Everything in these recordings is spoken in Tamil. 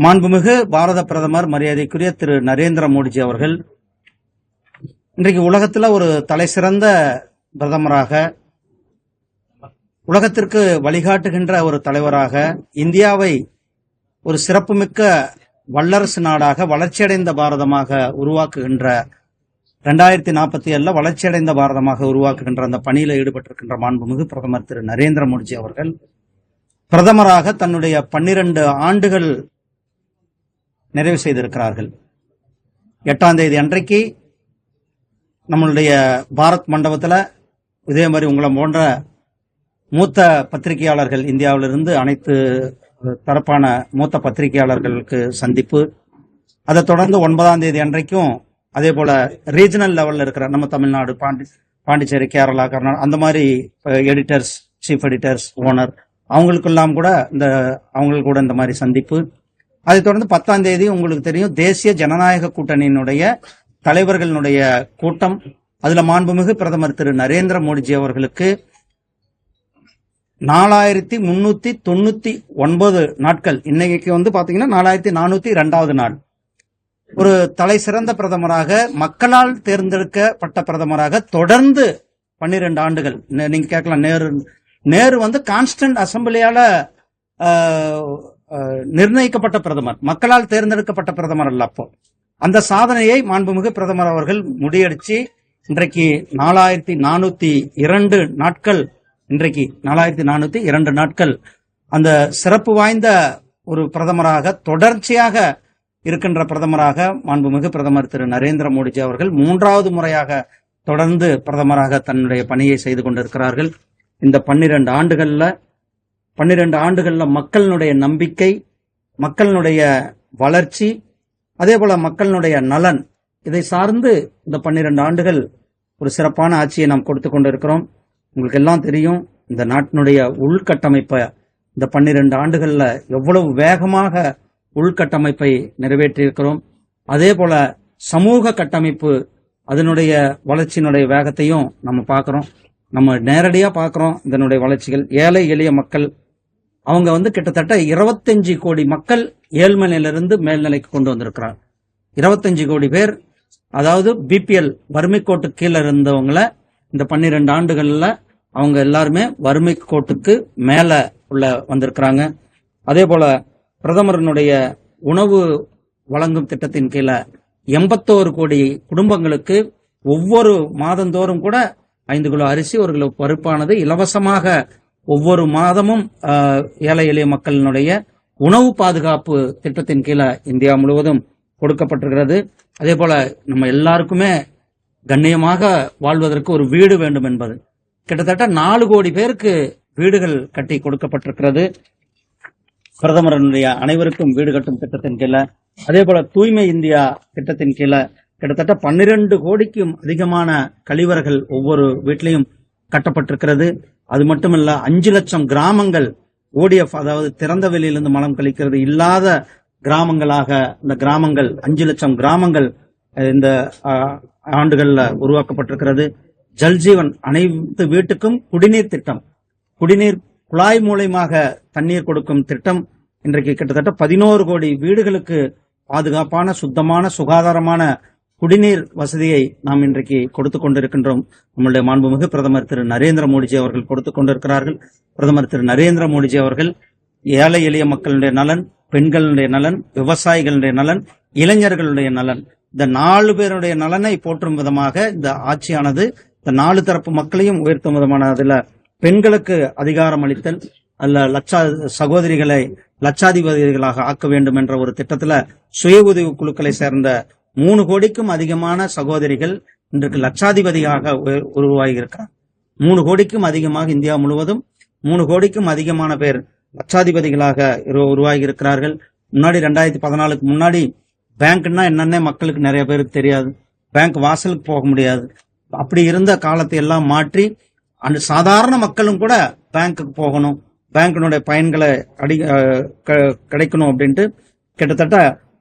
மாண்புமிகு பாரத பிரதமர் மரியாதைக்குரிய திரு நரேந்திர மோடிஜி அவர்கள் இன்றைக்கு உலகத்தில் ஒரு தலைசிறந்த பிரதமராக, உலகத்திற்கு வழிகாட்டுகின்ற ஒரு தலைவராக, இந்தியாவை ஒரு சிறப்புமிக்க வல்லரசு நாடாக, வளர்ச்சியடைந்த பாரதமாக உருவாக்குகின்ற 2047 வளர்ச்சியடைந்த பாரதமாக உருவாக்குகின்ற அந்த பணியில் ஈடுபட்டிருக்கின்ற மாண்புமிகு பிரதமர் திரு நரேந்திர மோடிஜி அவர்கள் பிரதமராக தன்னுடைய 12 ஆண்டுகள் நிறைவு செய்திருக்கிறார்கள். 8ஆம் தேதி அன்றைக்கு நம்மளுடைய பாரத் மண்டபத்தில் இதே மாதிரி உங்களை போன்ற மூத்த பத்திரிகையாளர்கள், இந்தியாவிலிருந்து அனைத்து தரப்பான மூத்த பத்திரிகையாளர்களுக்கு சந்திப்பு. அதை தொடர்ந்து 9ஆம் தேதி அன்றைக்கும் அதே போல ரீஜனல் லெவல்ல இருக்கிற நம்ம தமிழ்நாடு, பாண்டிச்சேரி, கேரளா, கர்நாடகா அந்த மாதிரி எடிட்டர்ஸ், சீஃப் எடிட்டர்ஸ், ஓனர் அவங்களுக்கெல்லாம் கூட அவங்களுக்கு கூட இந்த மாதிரி சந்திப்பு. அதை தொடர்ந்து 10ஆம் தேதி உங்களுக்கு தெரியும் தேசிய ஜனநாயக கூட்டணியினுடைய தலைவர்களுடைய கூட்டம். அதுல மாண்புமிகு பிரதமர் திரு நரேந்திர மோடிஜி அவர்களுக்கு 4399 நாட்கள், இன்னைக்கு பாத்தீங்கன்னா 4402வது நாள், ஒரு தலை சிறந்த பிரதமராக, மக்களால் தேர்ந்தெடுக்கப்பட்ட பிரதமராக தொடர்ந்து 12 ஆண்டுகள். நீங்க கேட்கலாம், நேரு கான்ஸ்டன்ட் அசம்பிளியால நிர்ணயிக்கப்பட்ட பிரதமர், மக்களால் தேர்ந்தெடுக்கப்பட்ட பிரதமர் அல்ல. அப்போ அந்த சாதனையை மாண்புமிகு பிரதமர் அவர்கள் முறியடிச்சு இன்றைக்கு 4402 நாட்கள், இன்றைக்கு 4402 நாட்கள் அந்த சிறப்பு வாய்ந்த ஒரு பிரதமராக, தொடர்ச்சியாக இருக்கின்ற பிரதமராக மாண்புமிகு பிரதமர் திரு நரேந்திர மோடிஜி அவர்கள் 3வது முறையாக தொடர்ந்து பிரதமராக தன்னுடைய பணியை செய்து கொண்டிருக்கிறார்கள். இந்த 12 ஆண்டுகள்ல மக்களினுடைய நம்பிக்கை, மக்களினுடைய வளர்ச்சி, அதே போல மக்களினுடைய நலன், இதை சார்ந்து இந்த 12 ஆண்டுகள் ஒரு சிறப்பான ஆட்சியை நாம் கொடுத்து கொண்டிருக்கிறோம். உங்களுக்கு எல்லாம் தெரியும், இந்த நாட்டினுடைய உள்கட்டமைப்பை இந்த 12 ஆண்டுகள்ல எவ்வளவு வேகமாக உள்கட்டமைப்பை நிறைவேற்றியிருக்கிறோம். அதே போல சமூக கட்டமைப்பு, அதனுடைய வளர்ச்சியினுடைய வேகத்தையும் நம்ம பார்க்கிறோம், நம்ம நேரடியா பார்க்கிறோம். இதனுடைய வளர்ச்சிகள், ஏழை எளிய மக்கள், அவங்க கிட்டத்தட்ட 25 கோடி மக்கள் ஏழ்மையிலிருந்து மேல்நிலைக்கு கொண்டு வந்திருக்கிறார். 25 கோடி பேர், அதாவது பிபிஎல் வறுமை கோட்டு கீழே இருந்தவங்கள இந்த 12 ஆண்டுகள்ல அவங்க எல்லாருமே வறுமை கோட்டுக்கு மேல வந்திருக்கிறாங்க. அதே போல பிரதமரனுடைய உணவு வழங்கும் திட்டத்தின் கீழே 81 கோடி குடும்பங்களுக்கு ஒவ்வொரு மாதந்தோறும் கூட 5 கிலோ அரிசி, 1 கிலோ பருப்பானது இலவசமாக ஒவ்வொரு மாதமும் ஏழை எளிய மக்களினுடைய உணவு பாதுகாப்பு திட்டத்தின் கீழே இந்தியா முழுவதும் கொடுக்கப்பட்டிருக்கிறது. அதே போல நம்ம எல்லாருக்குமே கண்ணியமாக வாழ்வதற்கு ஒரு வீடு வேண்டும் என்பது, கிட்டத்தட்ட 4 கோடி பேருக்கு வீடுகள் கட்டி கொடுக்கப்பட்டிருக்கிறது பிரதமரனுடைய அனைவருக்கும் வீடு கட்டும் திட்டத்தின் கீழே. அதே போல தூய்மை இந்தியா திட்டத்தின் கீழே கிட்டத்தட்ட 12 கோடிக்கும் அதிகமான கழிவறைகள் ஒவ்வொரு வீட்டிலையும் கட்டப்பட்டிருக்கிறது. அது மட்டுமல்ல, 5 லட்சம் கிராமங்கள் ஓடிஎஃப், அதாவது திறந்த வெளியிலிருந்து மலம் கழிக்கிறது இல்லாத கிராமங்களாக இந்த கிராமங்கள் 5 லட்சம் கிராமங்கள் இந்த ஆண்டுகள்ல உருவாக்கப்பட்டிருக்கிறது. ஜல்ஜீவன், அனைத்து வீட்டுக்கும் குடிநீர் திட்டம், குடிநீர் குழாய் மூலமாக தண்ணீர் கொடுக்கும் திட்டம் இன்றைக்கு கிட்டத்தட்ட 11 கோடி வீடுகளுக்கு பாதுகாப்பான, சுத்தமான, சுகாதாரமான குடிநீர் வசதியை நாம் இன்றைக்கு கொடுத்து கொண்டிருக்கின்றோம். நம்முடைய மாண்புமிகு பிரதமர் திரு நரேந்திர மோடிஜி அவர்கள் கொடுத்து கொண்டிருக்கிறார்கள். பிரதமர் திரு நரேந்திர மோடிஜி அவர்கள் ஏழை எளிய மக்களுடைய நலன், பெண்களுடைய நலன், விவசாயிகளுடைய நலன், இளைஞர்களுடைய நலன், இந்த 4 பேருடைய நலனை போற்றும் விதமாக இந்த ஆட்சியானது இந்த 4 தரப்பு மக்களையும் உயர்த்தும் விதமான அதுல பெண்களுக்கு அதிகாரம் அளித்தல், அல்ல சகோதரிகளை லட்சாதிபதிகளாக ஆக்க வேண்டும் என்ற ஒரு திட்டத்துல சுய உதவி குழுக்களை சேர்ந்த 3 கோடிக்கும் அதிகமான சகோதரிகள் இன்றைக்கு லட்சாதிபதியாக உருவாகி இருக்கிறார். 3 கோடிக்கும் அதிகமாக, இந்தியா முழுவதும் 3 கோடிக்கும் அதிகமான பேர் லட்சாதிபதிகளாக உருவாகி இருக்கிறார்கள். முன்னாடி 2014க்கு முன்னாடி பேங்க்னா என்னன்னே மக்களுக்கு நிறைய பேருக்கு தெரியாது, பேங்க் வாசலுக்கு போக முடியாது. அப்படி இருந்த காலத்தை எல்லாம் மாற்றி அந்த சாதாரண மக்களும் கூட பேங்க்குக்கு போகணும், பேங்கினுடைய பயன்களை கிடைக்கணும் அப்படின்ட்டு கிட்டத்தட்ட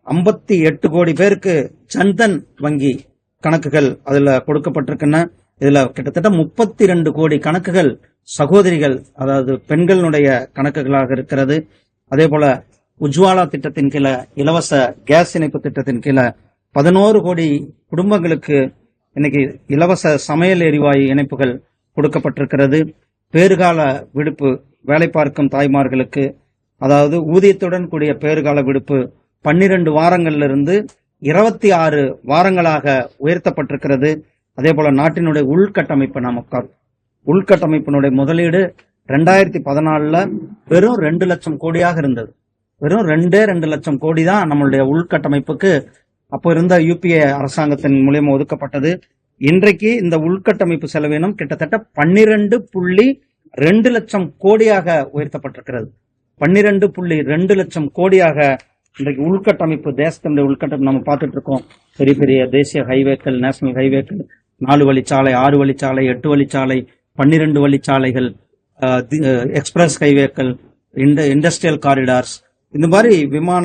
58 கோடி பேருக்கு ஜன்தன் வங்கி கணக்குகள் அதுல கொடுக்கப்பட்டிருக்கின்றன. இதுல கிட்டத்தட்ட 32 கோடி கணக்குகள் சகோதரிகள், அதாவது பெண்களுடைய கணக்குகளாக இருக்கிறது. அதே போல உஜ்வாலா திட்டத்தின் கீழே, இலவச கேஸ் இணைப்பு திட்டத்தின் கீழே 11 கோடி குடும்பங்களுக்கு இன்னைக்கு இலவச சமையல் எரிவாயு இணைப்புகள் கொடுக்கப்பட்டிருக்கிறது. பேறுகால விடுப்பு வேலை பார்க்கும் தாய்மார்களுக்கு, அதாவது ஊதியத்துடன் கூடிய பேறுகால விடுப்பு 12 வாரங்களிலிருந்து 26 வாரங்களாக உயர்த்தப்பட்டிருக்கிறது. அதே போல நாட்டினுடைய உள்கட்டமைப்பு, உள்கட்டமைப்பினுடைய முதலீடு 2014 வெறும் 2 லட்சம் கோடியாக இருந்தது. வெறும் 2 லட்சம் கோடி தான் நம்மளுடைய உள்கட்டமைப்புக்கு அப்போ இருந்த யூபிஏ அரசாங்கத்தின் மூலியமா ஒதுக்கப்பட்டது. இன்றைக்கு இந்த உள்கட்டமைப்பு செலவினம் கிட்டத்தட்ட 12.2 லட்சம் கோடியாக உயர்த்தப்பட்டிருக்கிறது. 12.2 லட்சம் கோடியாக இன்றைக்கு உள்கட்டமைப்பு, தேசத்தினுடைய உள்கட்டமைப்பு நம்ம பார்த்துட்டு இருக்கோம். பெரிய பெரிய தேசிய ஹைவேக்கள், நேஷனல் ஹைவேக்கள், 4 வழிச்சாலை, 6 வழிச்சாலை, 8 வழிச்சாலை, 12 வழிச்சாலைகள், எக்ஸ்பிரஸ் ஹைவேக்கள், இண்டஸ்ட்ரியல் காரிடார்ஸ், இந்த மாதிரி விமான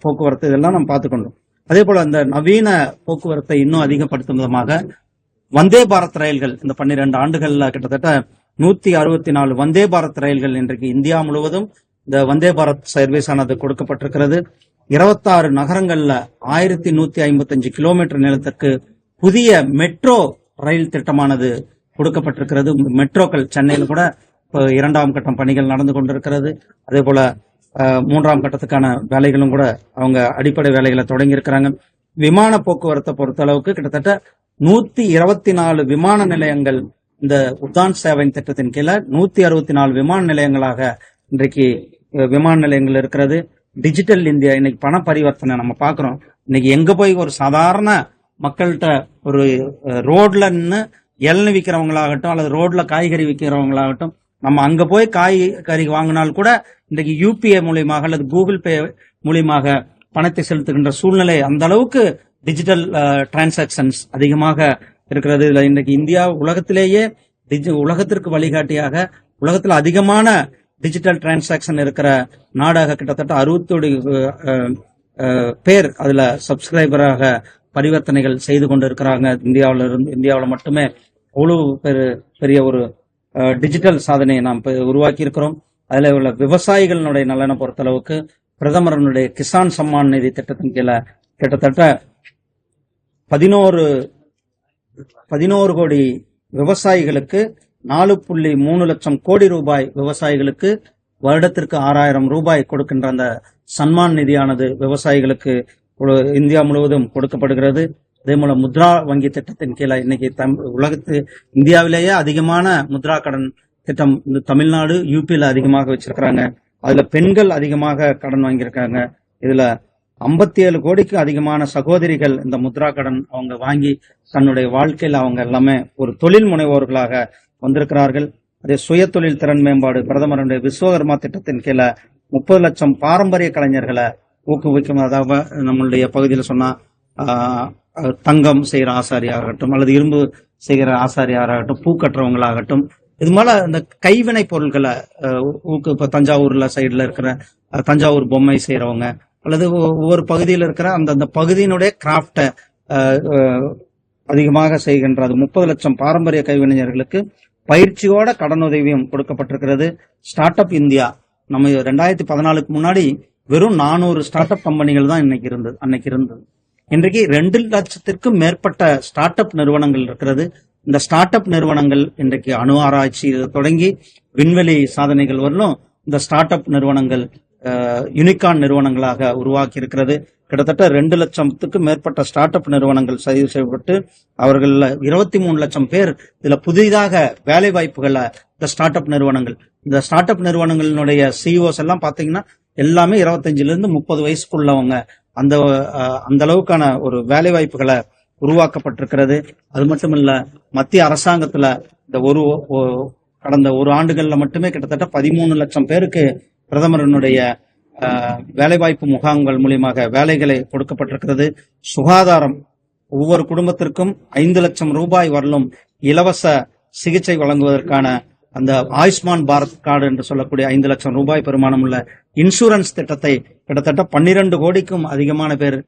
போக்குவரத்து இதெல்லாம் நம்ம பார்த்துக்கொண்டோம். அதே போல இந்த நவீன போக்குவரத்தை இன்னும் அதிகப்படுத்தும் விதமாக வந்தே பாரத் ரயில்கள் இந்த 12 ஆண்டுகள்ல கிட்டத்தட்ட 164 வந்தே பாரத் ரயில்கள் இன்றைக்கு இந்தியா முழுவதும் இந்த வந்தே பாரத் சர்வீஸ் ஆனது கொடுக்கப்பட்டிருக்கிறது. 26 நகரங்கள்ல 1155 கிலோமீட்டர் நீளத்திற்கு புதிய மெட்ரோ ரயில் திட்டமானது கொடுக்கப்பட்டிருக்கிறது. மெட்ரோக்கள் சென்னையில் கூட இப்போ 2ஆம் கட்டம் பணிகள் நடந்து கொண்டிருக்கிறது. அதே போல 3ஆம் கட்டத்துக்கான வேலைகளும் கூட அவங்க அடிப்படை வேலைகளை தொடங்கி இருக்கிறாங்க. விமான போக்குவரத்தை பொறுத்த அளவுக்கு கிட்டத்தட்ட 124 விமான நிலையங்கள் இந்த உதான் சேவை திட்டத்தின் கீழே 164 விமான நிலையங்களாக இன்றைக்கு விமான நிலையங்கள் இருக்கிறது. டிஜிட்டல் இந்தியா, இன்னைக்கு பண பரிவர்த்தனை நம்ம பாக்குறோம். இன்னைக்கு எங்க போய் ஒரு சாதாரண மக்கள்கிட்ட ஒரு ரோட்ல நின்று இளநீ விற்கிறவங்களாகட்டும் அல்லது ரோட்ல காய்கறி விற்கிறவங்களாகட்டும், நம்ம அங்க போய் காய்கறி வாங்கினால் கூட இன்றைக்கு யூபிஐ மூலியமாக அல்லது கூகுள் பே மூலியமாக பணத்தை செலுத்துகின்ற சூழ்நிலை, அந்த அளவுக்கு டிஜிட்டல் டிரான்சாக்சன்ஸ் அதிகமாக இருக்கிறது. இதுல இன்றைக்கு இந்தியா உலகத்திலேயே உலகத்திற்கு வழிகாட்டியாக உலகத்தில் அதிகமான டிஜிட்டல் டிரான்சாக்சன் இருக்கிற நாடாக கிட்டத்தட்ட 60 பேர் அதுல சப்ஸ்கிரைபராக பரிவர்த்தனைகள் செய்து கொண்டு இருக்கிறாங்க. இந்தியாவில் மட்டுமே அவ்வளவு பெரிய ஒரு டிஜிட்டல் சாதனையை நாம் உருவாக்கி இருக்கிறோம். அதுல உள்ள விவசாயிகளுடைய நலனை பொறுத்தளவுக்கு பிரதமரனுடைய கிசான் சம்மான் நிதி திட்டத்தின் கீழே கிட்டத்தட்ட 11 கோடி விவசாயிகளுக்கு 4.3 லட்சம் கோடி ரூபாய் விவசாயிகளுக்கு வருடத்திற்கு 6000 ரூபாய் கொடுக்கின்ற அந்த சன்மான் நிதியானது விவசாயிகளுக்கு இந்தியா முழுவதும் கொடுக்கப்படுகிறது. அதே போல முத்ரா வங்கி திட்டத்தின் கீழே இன்னைக்கு இந்தியாவிலேயே அதிகமான முத்ரா கடன் திட்டம் தமிழ்நாடு, யூபியில அதிகமாக வச்சிருக்கிறாங்க. அதுல பெண்கள் அதிகமாக கடன் வாங்கியிருக்காங்க. இதுல 57 கோடிக்கு அதிகமான சகோதரிகள் இந்த முத்ரா கடன் அவங்க வாங்கி தன்னுடைய வாழ்க்கையில அவங்க எல்லாமே ஒரு தொழில் முனைவோர்களாக வந்திருக்கிறார்கள். அதே சுய தொழில் திறன் மேம்பாடு, பிரதமருடைய விஸ்வகர்மா திட்டத்தின் கீழே 30 லட்சம் பாரம்பரிய கலைஞர்களை ஊக்குவிக்கும். அதாவது நம்மளுடைய பகுதியில் சொன்னா தங்கம் செய்கிற ஆசாரியாகட்டும் அல்லது இரும்பு செய்கிற ஆசாரியாராகட்டும், பூ கட்டுறவங்களாகட்டும், இது மேல இந்த கைவினை பொருட்களை இப்ப தஞ்சாவூர்ல சைடுல இருக்கிற தஞ்சாவூர் பொம்மை செய்யறவங்க அல்லது ஒவ்வொரு பகுதியில் இருக்கிற அந்த பகுதியினுடைய கிராஃப்ட அதிகமாக செய்கின்ற 30 லட்சம் பாரம்பரிய கைவினைஞர்களுக்கு பயிற்சியோட கடனுதவியும் கொடுக்கப்பட்டிருக்கிறது. ஸ்டார்ட் அப் இந்தியா, நம்ம 2014க்கு முன்னாடி வெறும் 400 ஸ்டார்ட் அப் கம்பெனிகள் தான் அன்னைக்கு இருந்தது. இன்றைக்கு 2 லட்சத்திற்கும் மேற்பட்ட ஸ்டார்ட் அப் நிறுவனங்கள் இருக்கிறது. இந்த ஸ்டார்ட் அப் நிறுவனங்கள் இன்றைக்கு அணு ஆராய்ச்சி தொடங்கி விண்வெளி சாதனைகள் வரலும் இந்த ஸ்டார்ட் அப் நிறுவனங்கள் யூனிகார்ன் நிறுவனங்களாக உருவாக்கி இருக்கிறது. கிட்டத்தட்ட 2 லட்சத்துக்கும் மேற்பட்ட ஸ்டார்ட் அப் நிறுவனங்கள் பதிவு செய்யப்பட்டு அவர்கள் 23 லட்சம் பேர் இதுல புதிதாக வேலை வாய்ப்புகளை இந்த ஸ்டார்ட் அப் நிறுவனங்களினுடைய சிஇஓஸ் எல்லாம் பாத்தீங்கன்னா எல்லாமே 25ல இருந்து 30 வயசுக்குள்ளவங்க. அந்த அளவுக்கான ஒரு வேலை வாய்ப்புகளை உருவாக்கப்பட்டிருக்கிறது. அது மட்டும் இல்ல, மத்திய அரசாங்கத்துல இந்த கடந்த ஒரு ஆண்டுகள்ல மட்டுமே கிட்டத்தட்ட 13 லட்சம் பேருக்கு பிரதமரனுடைய வேலைவாய்ப்பு முகாம்கள் மூலியமாக வேலைகளை கொடுக்கப்பட்டிருக்கிறது. சுகாதாரம், ஒவ்வொரு குடும்பத்திற்கும் 5 லட்சம் ரூபாய் வரலும் இலவச சிகிச்சை வழங்குவதற்கான அந்த ஆயுஷ்மான் பாரத் கார்டு என்று சொல்லக்கூடிய 5 லட்சம் ரூபாய் பெருமானம் உள்ள இன்சூரன்ஸ் திட்டத்தை கிட்டத்தட்ட 12 கோடிக்கும் அதிகமான பேர்